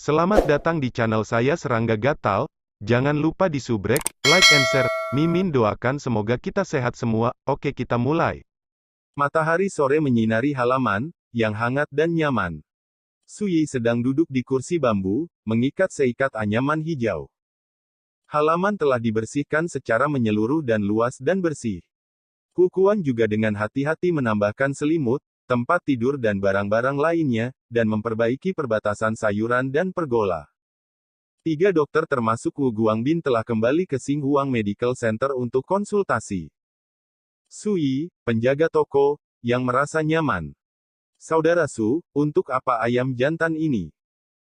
Selamat datang di channel saya Serangga Gatal. Jangan lupa di subrek, like and share. Mimin doakan semoga kita sehat semua. Oke, kita mulai. Matahari sore menyinari halaman yang hangat dan nyaman. Suyi sedang duduk di kursi bambu, mengikat seikat anyaman hijau. Halaman telah dibersihkan secara menyeluruh dan luas dan bersih. Kukuan juga dengan hati-hati menambahkan selimut, tempat tidur dan barang-barang lainnya, dan memperbaiki perbatasan sayuran dan pergola. 3 dokter termasuk Wu Guangbin telah kembali ke Xinhuang Medical Center untuk konsultasi. Suyi, penjaga toko, yang merasa nyaman. Saudara Su, untuk apa ayam jantan ini?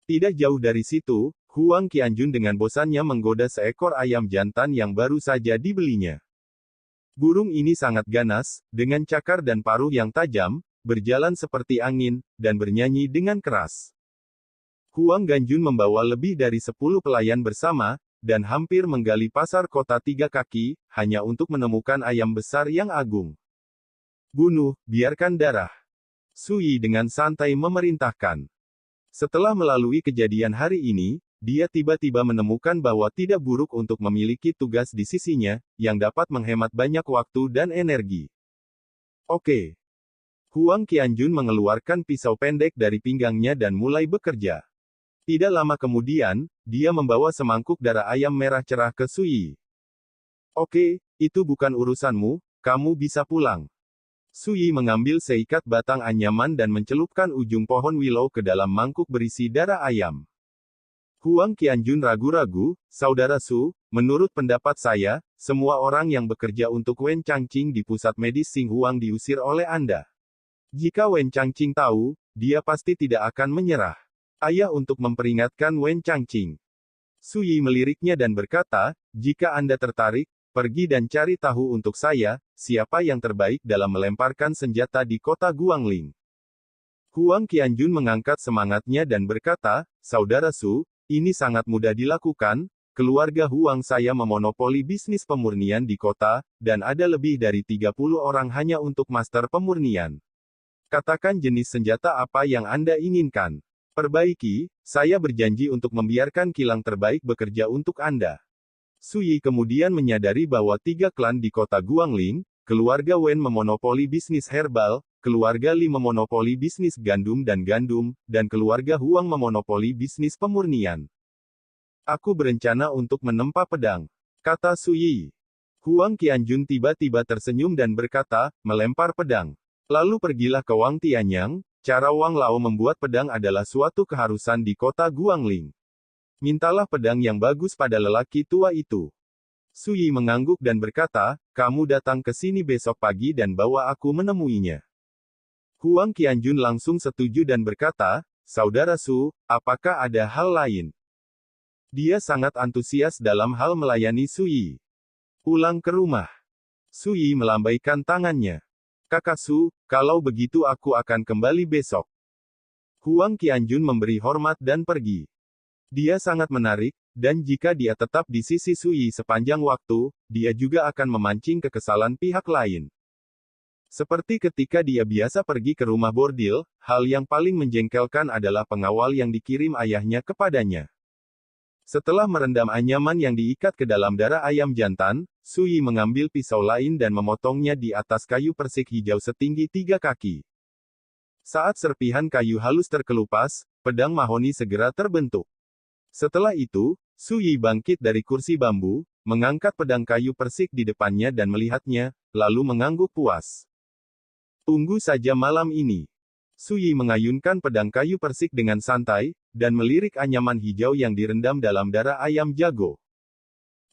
Tidak jauh dari situ, Huang Qianjun dengan bosannya menggoda seekor ayam jantan yang baru saja dibelinya. Burung ini sangat ganas, dengan cakar dan paruh yang tajam, berjalan seperti angin, dan bernyanyi dengan keras. Huang Ganjun membawa lebih dari 10 pelayan bersama, dan hampir menggali pasar kota 3 kaki, hanya untuk menemukan ayam besar yang agung. Bunuh, biarkan darah. Suyi dengan santai memerintahkan. Setelah melalui kejadian hari ini, dia tiba-tiba menemukan bahwa tidak buruk untuk memiliki tugas di sisinya, yang dapat menghemat banyak waktu dan energi. Oke. Huang Qianjun mengeluarkan pisau pendek dari pinggangnya dan mulai bekerja. Tidak lama kemudian, dia membawa semangkuk darah ayam merah cerah ke Suyi. Oke, itu bukan urusanmu, kamu bisa pulang. Suyi mengambil seikat batang anyaman dan mencelupkan ujung pohon willow ke dalam mangkuk berisi darah ayam. Huang Qianjun ragu-ragu, Saudara Su, menurut pendapat saya, semua orang yang bekerja untuk Wen Changqing di pusat medis Xinhuang diusir oleh Anda. Jika Wen Changqing tahu, dia pasti tidak akan menyerah. Ayah untuk memperingatkan Wen Changqing. Suyi meliriknya dan berkata, jika Anda tertarik, pergi dan cari tahu untuk saya, siapa yang terbaik dalam melemparkan senjata di kota Guangling. Huang Qianjun mengangkat semangatnya dan berkata, Saudara Su, ini sangat mudah dilakukan, keluarga Huang saya memonopoli bisnis pemurnian di kota, dan ada lebih dari 30 orang hanya untuk master pemurnian. Katakan jenis senjata apa yang Anda inginkan. Perbaiki, saya berjanji untuk membiarkan kilang terbaik bekerja untuk Anda. Suyi kemudian menyadari bahwa 3 klan di kota Guangling, keluarga Wen memonopoli bisnis herbal, keluarga Li memonopoli bisnis gandum, dan keluarga Huang memonopoli bisnis pemurnian. Aku berencana untuk menempa pedang, kata Suyi. Huang Qianjun tiba-tiba tersenyum dan berkata, melempar pedang. Lalu pergilah ke Wang Tianyang, cara Wang Lao membuat pedang adalah suatu keharusan di kota Guangling. Mintalah pedang yang bagus pada lelaki tua itu. Suyi mengangguk dan berkata, kamu datang ke sini besok pagi dan bawa aku menemuinya. Huang Qianjun langsung setuju dan berkata, Saudara Su, apakah ada hal lain? Dia sangat antusias dalam hal melayani Suyi. Pulang ke rumah. Suyi melambaikan tangannya. Kakak Su, kalau begitu aku akan kembali besok. Huang Qianjun memberi hormat dan pergi. Dia sangat menarik, dan jika dia tetap di sisi Suyi sepanjang waktu, dia juga akan memancing kekesalan pihak lain. Seperti ketika dia biasa pergi ke rumah bordil, hal yang paling menjengkelkan adalah pengawal yang dikirim ayahnya kepadanya. Setelah merendam anyaman yang diikat ke dalam darah ayam jantan, Suyi mengambil pisau lain dan memotongnya di atas kayu persik hijau setinggi 3 kaki. Saat serpihan kayu halus terkelupas, pedang mahoni segera terbentuk. Setelah itu, Suyi bangkit dari kursi bambu, mengangkat pedang kayu persik di depannya dan melihatnya, lalu mengangguk puas. Tunggu saja malam ini. Suyi mengayunkan pedang kayu persik dengan santai, dan melirik anyaman hijau yang direndam dalam darah ayam jago.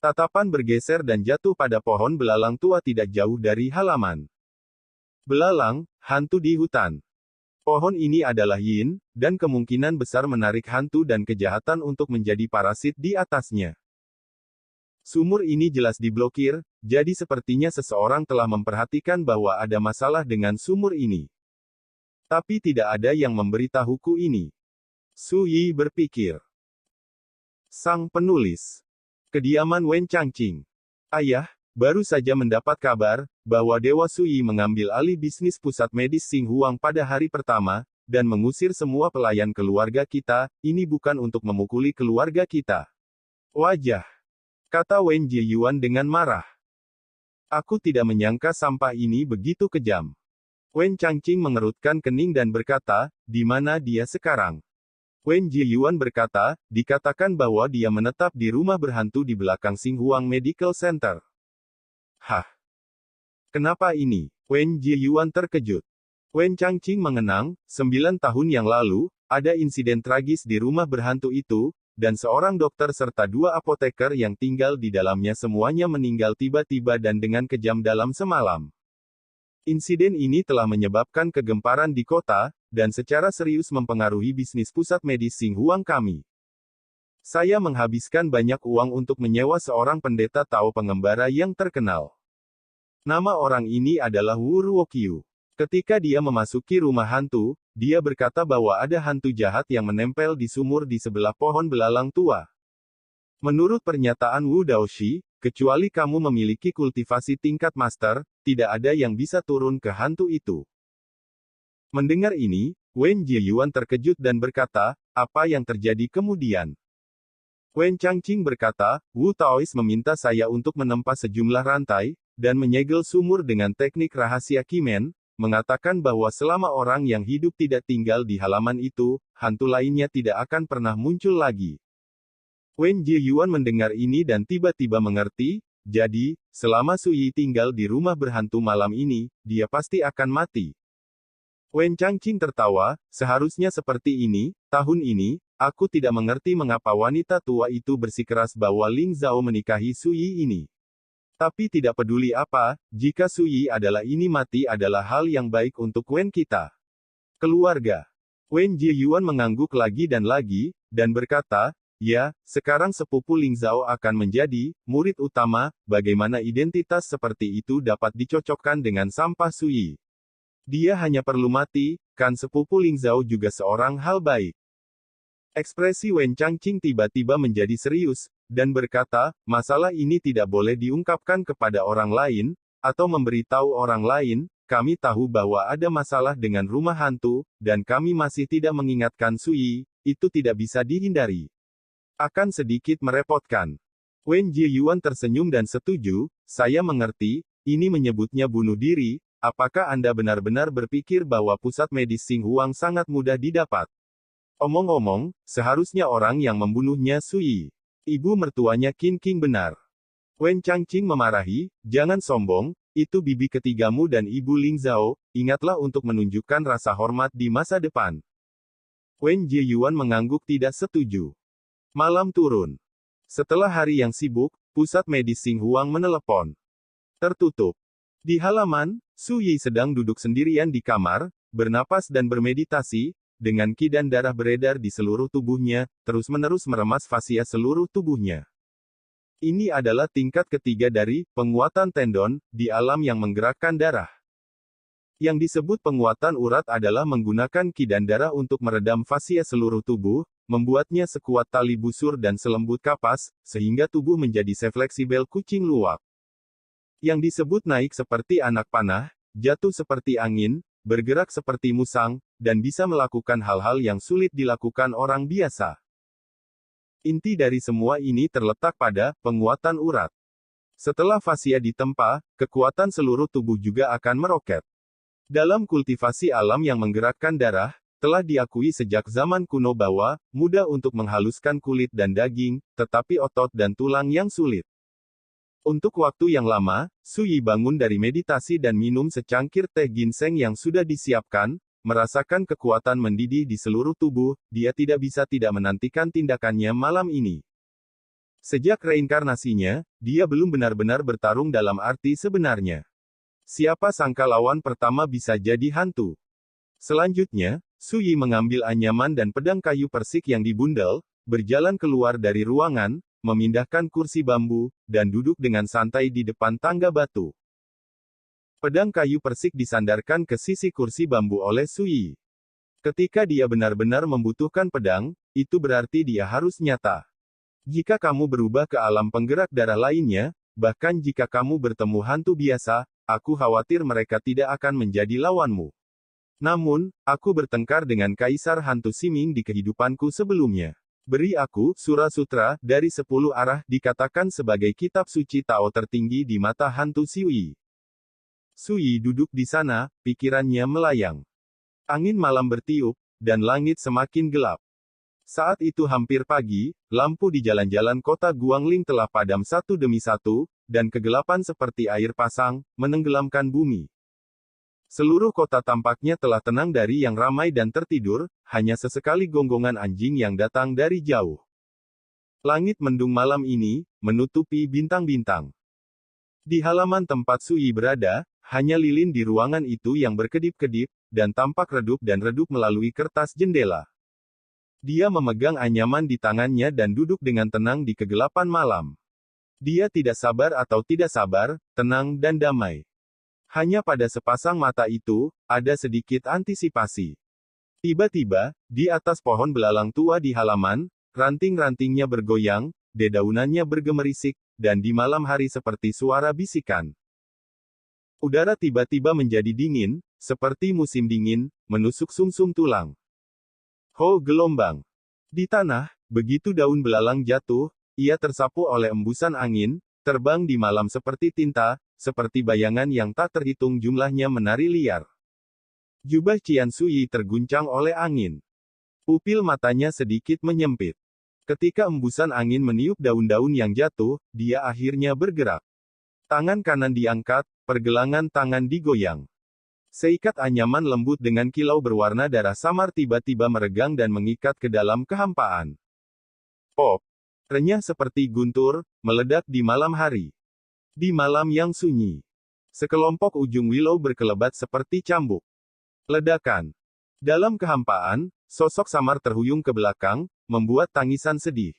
Tatapan bergeser dan jatuh pada pohon belalang tua tidak jauh dari halaman. Belalang, hantu di hutan. Pohon ini adalah yin, dan kemungkinan besar menarik hantu dan kejahatan untuk menjadi parasit di atasnya. Sumur ini jelas diblokir, jadi sepertinya seseorang telah memperhatikan bahwa ada masalah dengan sumur ini. Tapi tidak ada yang memberitahuku ini. Suyi berpikir. Sang penulis. Kediaman Wen Changqing. Ayah, baru saja mendapat kabar, bahwa Dewa Suyi mengambil alih bisnis pusat medis Xinhuang pada hari pertama, dan mengusir semua pelayan keluarga kita. Ini bukan untuk memukuli keluarga kita. Wajah, kata Wen Jiyuan dengan marah. Aku tidak menyangka sampah ini begitu kejam. Wen Changqing mengerutkan kening dan berkata, di mana dia sekarang? Wen Jiyuan berkata, dikatakan bahwa dia menetap di rumah berhantu di belakang Xinghuang Medical Center. Hah? Kenapa ini? Wen Jiyuan terkejut. Wen Changqing mengenang, 9 tahun yang lalu, ada insiden tragis di rumah berhantu itu, dan seorang dokter serta 2 apoteker yang tinggal di dalamnya semuanya meninggal tiba-tiba dan dengan kejam dalam semalam. Insiden ini telah menyebabkan kegemparan di kota, dan secara serius mempengaruhi bisnis pusat medis Xinghuang kami. Saya menghabiskan banyak uang untuk menyewa seorang pendeta Tao pengembara yang terkenal. Nama orang ini adalah Wu Ruokyu. Ketika dia memasuki rumah hantu, dia berkata bahwa ada hantu jahat yang menempel di sumur di sebelah pohon belalang tua. Menurut pernyataan Wu Daoshi, kecuali kamu memiliki kultivasi tingkat master, tidak ada yang bisa turun ke hantu itu. Mendengar ini, Wen Jiyuan terkejut dan berkata, apa yang terjadi kemudian? Wen Changqing berkata, Wu Taois meminta saya untuk menempa sejumlah rantai, dan menyegel sumur dengan teknik rahasia Kimen, mengatakan bahwa selama orang yang hidup tidak tinggal di halaman itu, hantu lainnya tidak akan pernah muncul lagi. Wen Jiyuan mendengar ini dan tiba-tiba mengerti, jadi, selama Suyi tinggal di rumah berhantu malam ini, dia pasti akan mati. Wen Changqing tertawa, seharusnya seperti ini, tahun ini, aku tidak mengerti mengapa wanita tua itu bersikeras bahwa Ling Zhao menikahi Suyi ini. Tapi tidak peduli apa, jika Suyi adalah ini mati adalah hal yang baik untuk Wen kita. Keluarga. Wen Jiyuan mengangguk lagi, dan berkata, ya, sekarang sepupu Ling Zhao akan menjadi murid utama. Bagaimana identitas seperti itu dapat dicocokkan dengan sampah Suyi? Dia hanya perlu mati, kan sepupu Ling Zhao juga seorang hal baik. Ekspresi Wen Changqing tiba-tiba menjadi serius, dan berkata, masalah ini tidak boleh diungkapkan kepada orang lain, atau memberitahu orang lain. Kami tahu bahwa ada masalah dengan rumah hantu, dan kami masih tidak mengingatkan Suyi, itu tidak bisa dihindari. Akan sedikit merepotkan. Wen Jiyuan tersenyum dan setuju, saya mengerti, ini menyebutnya bunuh diri. Apakah Anda benar-benar berpikir bahwa pusat medis Xinghuang sangat mudah didapat? Omong-omong, seharusnya orang yang membunuhnya Suyi. Ibu mertuanya Qin King benar. Wen Changqing memarahi, jangan sombong, itu bibi ketigamu dan ibu Ling Zhao, ingatlah untuk menunjukkan rasa hormat di masa depan. Wen Jiyuan mengangguk tidak setuju. Malam turun. Setelah hari yang sibuk, pusat medis Xinghuang menelepon. Tertutup. Di halaman, Suyi sedang duduk sendirian di kamar, bernapas dan bermeditasi, dengan qi dan darah beredar di seluruh tubuhnya, terus-menerus meremas fascia seluruh tubuhnya. Ini adalah tingkat ketiga dari penguatan tendon di alam yang menggerakkan darah. Yang disebut penguatan urat adalah menggunakan qi dan darah untuk meredam fascia seluruh tubuh, membuatnya sekuat tali busur dan selembut kapas, sehingga tubuh menjadi sefleksibel kucing luwak. Yang disebut naik seperti anak panah, jatuh seperti angin, bergerak seperti musang, dan bisa melakukan hal-hal yang sulit dilakukan orang biasa. Inti dari semua ini terletak pada penguatan urat. Setelah fascia ditempa, kekuatan seluruh tubuh juga akan meroket. Dalam kultivasi alam yang menggerakkan darah, telah diakui sejak zaman kuno bahwa, mudah untuk menghaluskan kulit dan daging, tetapi otot dan tulang yang sulit. Untuk waktu yang lama, Suyi bangun dari meditasi dan minum secangkir teh ginseng yang sudah disiapkan, merasakan kekuatan mendidih di seluruh tubuh, dia tidak bisa tidak menantikan tindakannya malam ini. Sejak reinkarnasinya, dia belum benar-benar bertarung dalam arti sebenarnya. Siapa sangka lawan pertama bisa jadi hantu. Selanjutnya, Suyi mengambil anyaman dan pedang kayu persik yang dibundel, berjalan keluar dari ruangan, memindahkan kursi bambu, dan duduk dengan santai di depan tangga batu. Pedang kayu persik disandarkan ke sisi kursi bambu oleh Suyi. Ketika dia benar-benar membutuhkan pedang, itu berarti dia harus nyata. Jika kamu berubah ke alam penggerak darah lainnya, bahkan jika kamu bertemu hantu biasa, aku khawatir mereka tidak akan menjadi lawanmu. Namun, aku bertengkar dengan Kaisar Hantu Siming di kehidupanku sebelumnya. Beri aku, Sura Sutra, dari 10 arah, dikatakan sebagai kitab suci Tao tertinggi di mata hantu Sui. Sui duduk di sana, pikirannya melayang. Angin malam bertiup, dan langit semakin gelap. Saat itu hampir pagi, lampu di jalan-jalan kota Guangling telah padam satu demi satu, dan kegelapan seperti air pasang, menenggelamkan bumi. Seluruh kota tampaknya telah tenang dari yang ramai dan tertidur, hanya sesekali gonggongan anjing yang datang dari jauh. Langit mendung malam ini, menutupi bintang-bintang. Di halaman tempat Sui berada, hanya lilin di ruangan itu yang berkedip-kedip, dan tampak redup dan redup melalui kertas jendela. Dia memegang anyaman di tangannya dan duduk dengan tenang di kegelapan malam. Dia tidak sabar atau tidak sabar, tenang dan damai. Hanya pada sepasang mata itu, ada sedikit antisipasi. Tiba-tiba, di atas pohon belalang tua di halaman, ranting-rantingnya bergoyang, dedaunannya bergemerisik, dan di malam hari seperti suara bisikan. Udara tiba-tiba menjadi dingin, seperti musim dingin, menusuk sumsum tulang. Ho gelombang. Di tanah, begitu daun belalang jatuh, ia tersapu oleh embusan angin, terbang di malam seperti tinta, seperti bayangan yang tak terhitung jumlahnya menari liar. Jubah Qian Sui terguncang oleh angin. Pupil matanya sedikit menyempit. Ketika embusan angin meniup daun-daun yang jatuh, dia akhirnya bergerak. Tangan kanan diangkat, pergelangan tangan digoyang. Seikat anyaman lembut dengan kilau berwarna darah samar tiba-tiba meregang dan mengikat ke dalam kehampaan. Pop! Renyah seperti guntur, meledak di malam hari. Di malam yang sunyi, sekelompok ujung willow berkelebat seperti cambuk. Ledakan. Dalam kehampaan, sosok samar terhuyung ke belakang, membuat tangisan sedih.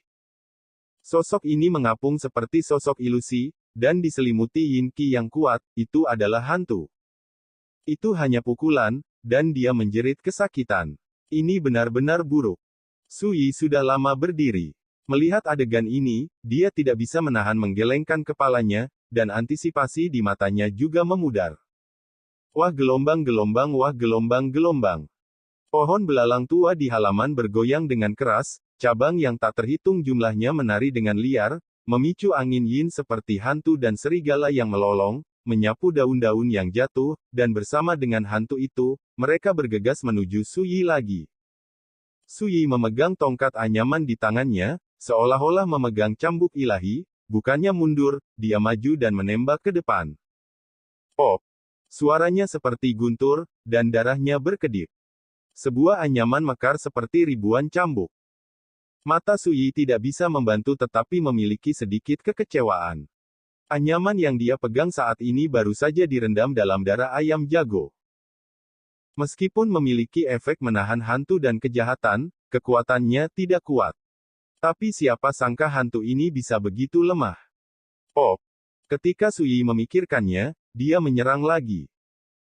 Sosok ini mengapung seperti sosok ilusi, dan diselimuti yin qi yang kuat, itu adalah hantu. Itu hanya pukulan, dan dia menjerit kesakitan. Ini benar-benar buruk. Sui sudah lama berdiri. Melihat adegan ini, dia tidak bisa menahan menggelengkan kepalanya, dan antisipasi di matanya juga memudar. Wah gelombang-gelombang, wah gelombang-gelombang. Pohon belalang tua di halaman bergoyang dengan keras, cabang yang tak terhitung jumlahnya menari dengan liar, memicu angin yin seperti hantu dan serigala yang melolong, menyapu daun-daun yang jatuh, dan bersama dengan hantu itu, mereka bergegas menuju Sui lagi. Sui memegang tongkat anyaman di tangannya, seolah-olah memegang cambuk ilahi, bukannya mundur, dia maju dan menembak ke depan. Pop! Suaranya seperti guntur, dan darahnya berkedip. Sebuah anyaman mekar seperti ribuan cambuk. Mata Sui tidak bisa membantu tetapi memiliki sedikit kekecewaan. Anyaman yang dia pegang saat ini baru saja direndam dalam darah ayam jago. Meskipun memiliki efek menahan hantu dan kejahatan, kekuatannya tidak kuat. Tapi siapa sangka hantu ini bisa begitu lemah. Pop! Ketika Sui memikirkannya, dia menyerang lagi.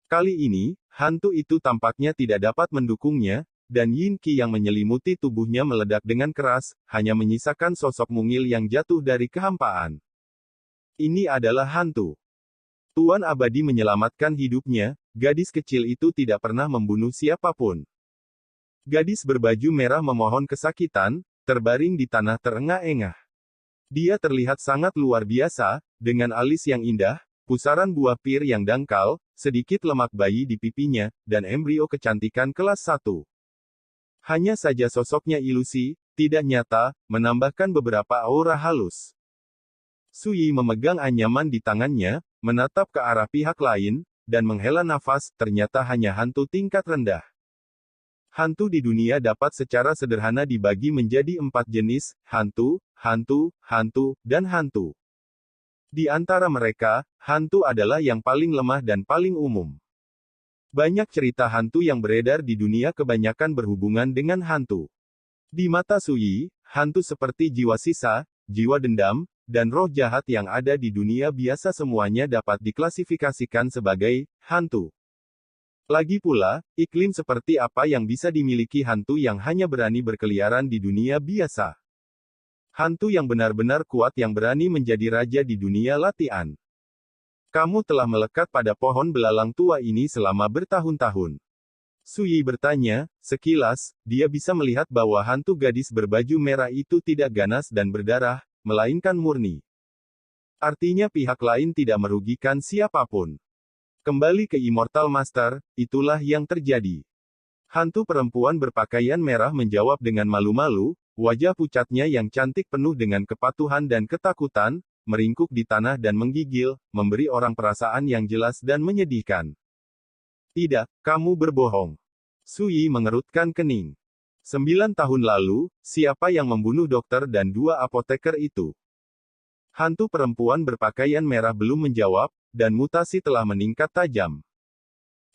Kali ini, hantu itu tampaknya tidak dapat mendukungnya, dan yin qi yang menyelimuti tubuhnya meledak dengan keras, hanya menyisakan sosok mungil yang jatuh dari kehampaan. Ini adalah hantu. Tuan Abadi menyelamatkan hidupnya, gadis kecil itu tidak pernah membunuh siapapun. Gadis berbaju merah memohon kesakitan, terbaring di tanah terengah-engah. Dia terlihat sangat luar biasa, dengan alis yang indah, pusaran buah pir yang dangkal, sedikit lemak bayi di pipinya, dan embrio kecantikan kelas 1. Hanya saja sosoknya ilusi, tidak nyata, menambahkan beberapa aura halus. Sui memegang anyaman di tangannya, menatap ke arah pihak lain, dan menghela nafas, ternyata hanya hantu tingkat rendah. Hantu di dunia dapat secara sederhana dibagi menjadi 4 jenis, hantu, hantu, hantu, dan hantu. Di antara mereka, hantu adalah yang paling lemah dan paling umum. Banyak cerita hantu yang beredar di dunia kebanyakan berhubungan dengan hantu. Di mata Sui, hantu seperti jiwa sisa, jiwa dendam, dan roh jahat yang ada di dunia biasa semuanya dapat diklasifikasikan sebagai hantu. Lagi pula, iklim seperti apa yang bisa dimiliki hantu yang hanya berani berkeliaran di dunia biasa. Hantu yang benar-benar kuat yang berani menjadi raja di dunia latihan. Kamu telah melekat pada pohon belalang tua ini selama bertahun-tahun. Sui bertanya, sekilas, dia bisa melihat bahwa hantu gadis berbaju merah itu tidak ganas dan berdarah, melainkan murni. Artinya pihak lain tidak merugikan siapapun. Kembali ke Immortal Master, itulah yang terjadi. Hantu perempuan berpakaian merah menjawab dengan malu-malu, wajah pucatnya yang cantik penuh dengan kepatuhan dan ketakutan, meringkuk di tanah dan menggigil, memberi orang perasaan yang jelas dan menyedihkan. Tidak, kamu berbohong. Sui mengerutkan kening. 9 tahun lalu, siapa yang membunuh dokter dan 2 apoteker itu? Hantu perempuan berpakaian merah belum menjawab, dan mutasi telah meningkat tajam.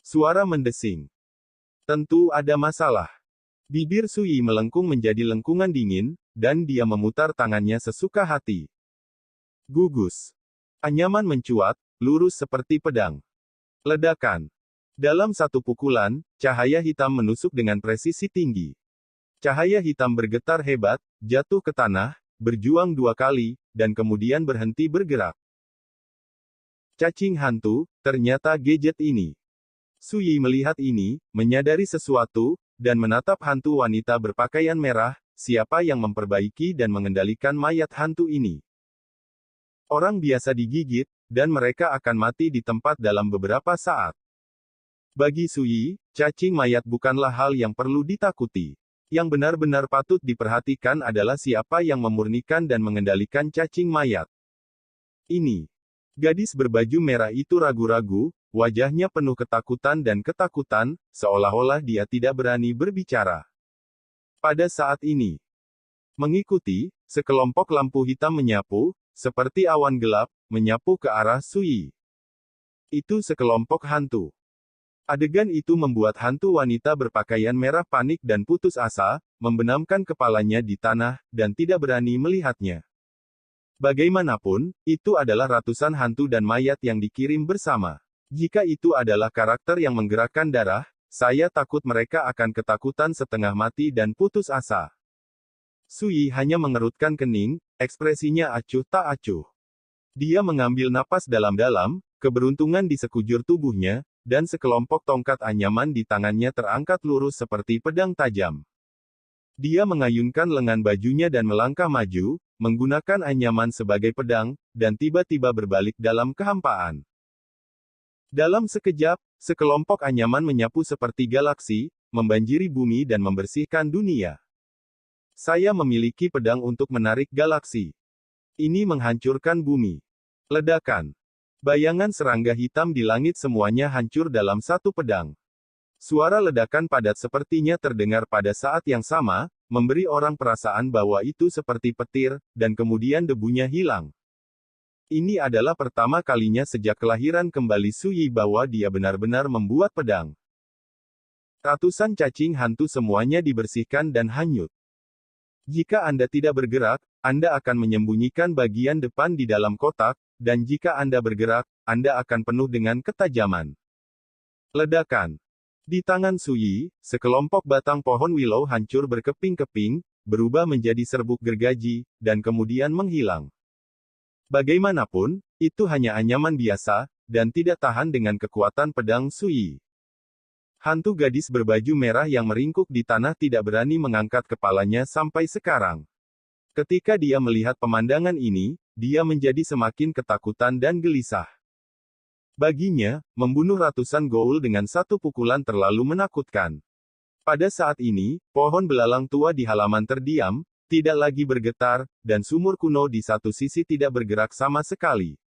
Suara mendesing. Tentu ada masalah. Bibir Sui melengkung menjadi lengkungan dingin, dan dia memutar tangannya sesuka hati. Gugus. Anyaman mencuat, lurus seperti pedang. Ledakan. Dalam satu pukulan, cahaya hitam menusuk dengan presisi tinggi. Cahaya hitam bergetar hebat, jatuh ke tanah, berjuang 2 kali, dan kemudian berhenti bergerak. Cacing hantu, ternyata gadget ini. Sui melihat ini, menyadari sesuatu, dan menatap hantu wanita berpakaian merah, siapa yang memperbaiki dan mengendalikan mayat hantu ini. Orang biasa digigit, dan mereka akan mati di tempat dalam beberapa saat. Bagi Sui, cacing mayat bukanlah hal yang perlu ditakuti. Yang benar-benar patut diperhatikan adalah siapa yang memurnikan dan mengendalikan cacing mayat. Ini. Gadis berbaju merah itu ragu-ragu, wajahnya penuh ketakutan, seolah-olah dia tidak berani berbicara. Pada saat ini, mengikuti, sekelompok lampu hitam menyapu, seperti awan gelap, menyapu ke arah Sui. Itu sekelompok hantu. Adegan itu membuat hantu wanita berpakaian merah panik dan putus asa, membenamkan kepalanya di tanah, dan tidak berani melihatnya. Bagaimanapun, itu adalah ratusan hantu dan mayat yang dikirim bersama. Jika itu adalah karakter yang menggerakkan darah, saya takut mereka akan ketakutan setengah mati dan putus asa. Sui hanya mengerutkan kening, ekspresinya acuh tak acuh. Dia mengambil napas dalam-dalam, keberuntungan di sekujur tubuhnya, dan sekelompok tongkat anyaman di tangannya terangkat lurus seperti pedang tajam. Dia mengayunkan lengan bajunya dan melangkah maju, menggunakan anyaman sebagai pedang, dan tiba-tiba berbalik dalam kehampaan. Dalam sekejap, sekelompok anyaman menyapu seperti galaksi, membanjiri bumi dan membersihkan dunia. Saya memiliki pedang untuk menarik galaksi. Ini menghancurkan bumi. Ledakan. Bayangan serangga hitam di langit semuanya hancur dalam satu pedang. Suara ledakan padat sepertinya terdengar pada saat yang sama, memberi orang perasaan bahwa itu seperti petir, dan kemudian debunya hilang. Ini adalah pertama kalinya sejak kelahiran kembali Sui bahwa dia benar-benar membuat pedang. Ratusan cacing hantu semuanya dibersihkan dan hanyut. Jika Anda tidak bergerak, Anda akan menyembunyikan bagian depan di dalam kotak, dan jika Anda bergerak, Anda akan penuh dengan ketajaman. Ledakan. Di tangan Sui, sekelompok batang pohon willow hancur berkeping-keping, berubah menjadi serbuk gergaji, dan kemudian menghilang. Bagaimanapun, itu hanya anyaman biasa, dan tidak tahan dengan kekuatan pedang Sui. Hantu gadis berbaju merah yang meringkuk di tanah tidak berani mengangkat kepalanya sampai sekarang. Ketika dia melihat pemandangan ini, dia menjadi semakin ketakutan dan gelisah. Baginya, membunuh ratusan ghoul dengan satu pukulan terlalu menakutkan. Pada saat ini, pohon belalang tua di halaman terdiam, tidak lagi bergetar, dan sumur kuno di satu sisi tidak bergerak sama sekali.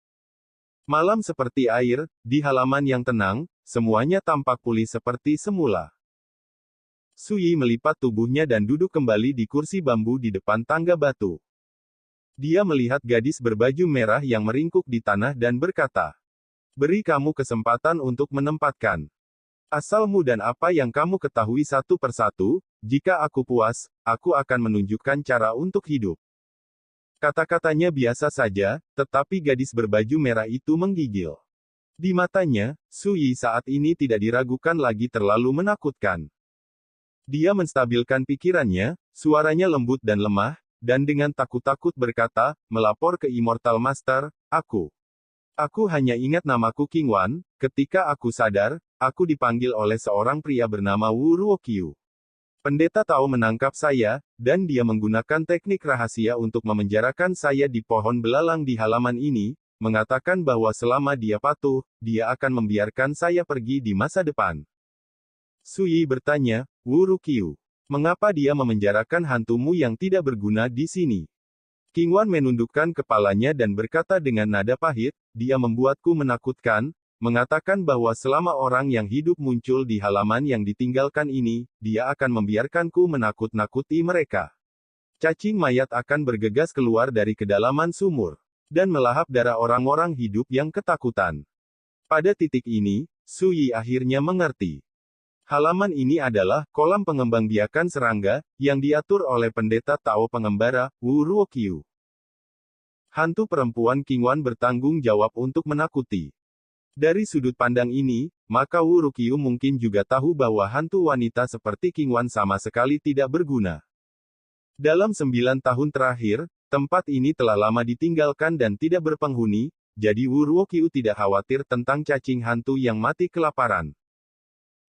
Malam seperti air, di halaman yang tenang, semuanya tampak pulih seperti semula. Sui melipat tubuhnya dan duduk kembali di kursi bambu di depan tangga batu. Dia melihat gadis berbaju merah yang meringkuk di tanah dan berkata, "Beri kamu kesempatan untuk menempatkan asalmu dan apa yang kamu ketahui satu persatu. Jika aku puas, aku akan menunjukkan cara untuk hidup." Kata-katanya biasa saja, tetapi gadis berbaju merah itu menggigil. Di matanya, Sui saat ini tidak diragukan lagi terlalu menakutkan. Dia menstabilkan pikirannya, suaranya lembut dan lemah, dan dengan takut-takut berkata, "Melapor ke Immortal Master, aku hanya ingat namaku King Wan. Ketika aku sadar, aku dipanggil oleh seorang pria bernama Wu Ruokyu. Pendeta Tao menangkap saya, dan dia menggunakan teknik rahasia untuk memenjarakan saya di pohon belalang di halaman ini, mengatakan bahwa selama dia patuh, dia akan membiarkan saya pergi di masa depan. Suyi bertanya, Wu Ruokyu, mengapa dia memenjarakan hantumu yang tidak berguna di sini? Qingwan menundukkan kepalanya dan berkata dengan nada pahit, dia membuatku menakutkan, mengatakan bahwa selama orang yang hidup muncul di halaman yang ditinggalkan ini, dia akan membiarkanku menakut-nakuti mereka. Cacing mayat akan bergegas keluar dari kedalaman sumur, dan melahap darah orang-orang hidup yang ketakutan. Pada titik ini, Suyi akhirnya mengerti. Halaman ini adalah kolam pengembangbiakan serangga, yang diatur oleh pendeta Tao pengembara, Wu Ruokyu. Hantu perempuan Qingwan bertanggung jawab untuk menakuti. Dari sudut pandang ini, maka Wu Ruokyu mungkin juga tahu bahwa hantu wanita seperti Qingwan sama sekali tidak berguna. Dalam 9 tahun terakhir, tempat ini telah lama ditinggalkan dan tidak berpenghuni, jadi Wu Ruokyu tidak khawatir tentang cacing hantu yang mati kelaparan.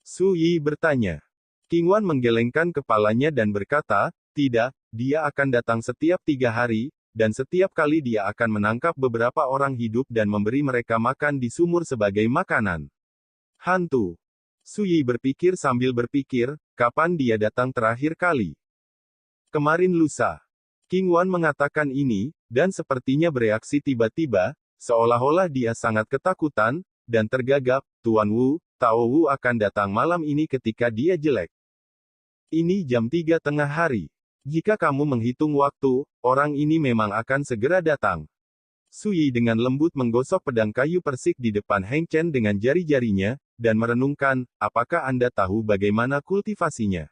Suyi bertanya. Qingwan menggelengkan kepalanya dan berkata, tidak, dia akan datang setiap 3 hari, dan setiap kali dia akan menangkap beberapa orang hidup dan memberi mereka makan di sumur sebagai makanan. Hantu. Suyi berpikir sambil berpikir, kapan dia datang terakhir kali? Kemarin lusa. Qingwan mengatakan ini, dan sepertinya bereaksi tiba-tiba, seolah-olah dia sangat ketakutan, dan tergagap, Tuan Wu, Tao Wu akan datang malam ini ketika dia jelek. Ini jam 3 tengah hari. Jika kamu menghitung waktu, orang ini memang akan segera datang. Suyi dengan lembut menggosok pedang kayu persik di depan Heng Chen dengan jari-jarinya, dan merenungkan, apakah Anda tahu bagaimana kultivasinya?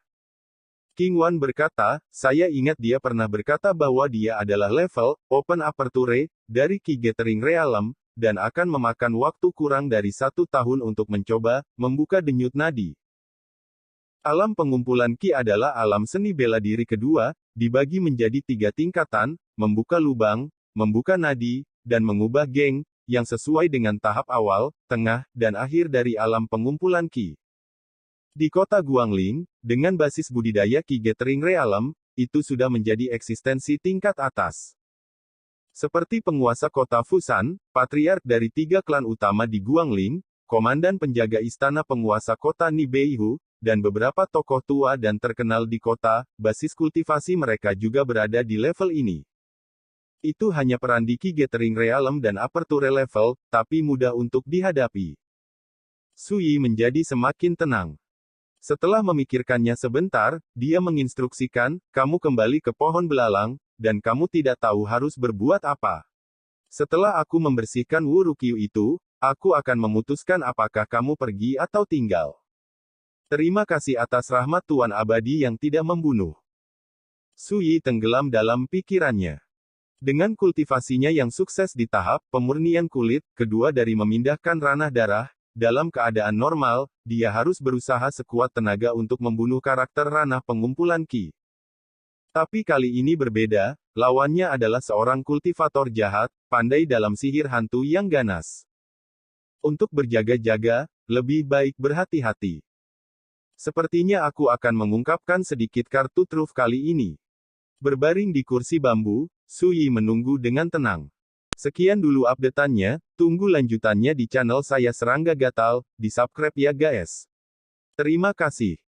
Qingwan berkata, saya ingat dia pernah berkata bahwa dia adalah level, open aperture, dari Qi Gathering Realm, dan akan memakan waktu kurang dari 1 tahun untuk mencoba, membuka denyut nadi. Alam pengumpulan Qi adalah alam seni bela diri kedua, dibagi menjadi 3 tingkatan, membuka lubang, membuka nadi, dan mengubah geng, yang sesuai dengan tahap awal, tengah, dan akhir dari alam pengumpulan Qi. Di kota Guangling, dengan basis budidaya Qi Gathering Realm, itu sudah menjadi eksistensi tingkat atas. Seperti penguasa kota Fusan, patriark dari 3 klan utama di Guangling, komandan penjaga istana penguasa kota Nibeihu, dan beberapa tokoh tua dan terkenal di kota, basis kultivasi mereka juga berada di level ini. Itu hanya peran di Qi Gathering Realm dan Aperture level, tapi mudah untuk dihadapi. Suyi menjadi semakin tenang. Setelah memikirkannya sebentar, dia menginstruksikan, kamu kembali ke pohon belalang, dan kamu tidak tahu harus berbuat apa. Setelah aku membersihkan Wu Ruokyu itu, aku akan memutuskan apakah kamu pergi atau tinggal. Terima kasih atas rahmat Tuan Abadi yang tidak membunuh. Suyi tenggelam dalam pikirannya. Dengan kultivasinya yang sukses di tahap pemurnian kulit, kedua dari memindahkan ranah darah, dalam keadaan normal, dia harus berusaha sekuat tenaga untuk membunuh karakter ranah pengumpulan Qi. Tapi kali ini berbeda, lawannya adalah seorang kultivator jahat, pandai dalam sihir hantu yang ganas. Untuk berjaga-jaga, lebih baik berhati-hati. Sepertinya aku akan mengungkapkan sedikit kartu truf kali ini. Berbaring di kursi bambu, Suyi menunggu dengan tenang. Sekian dulu update-annya, tunggu lanjutannya di channel saya Serangga Gatal, di subscribe ya guys. Terima kasih.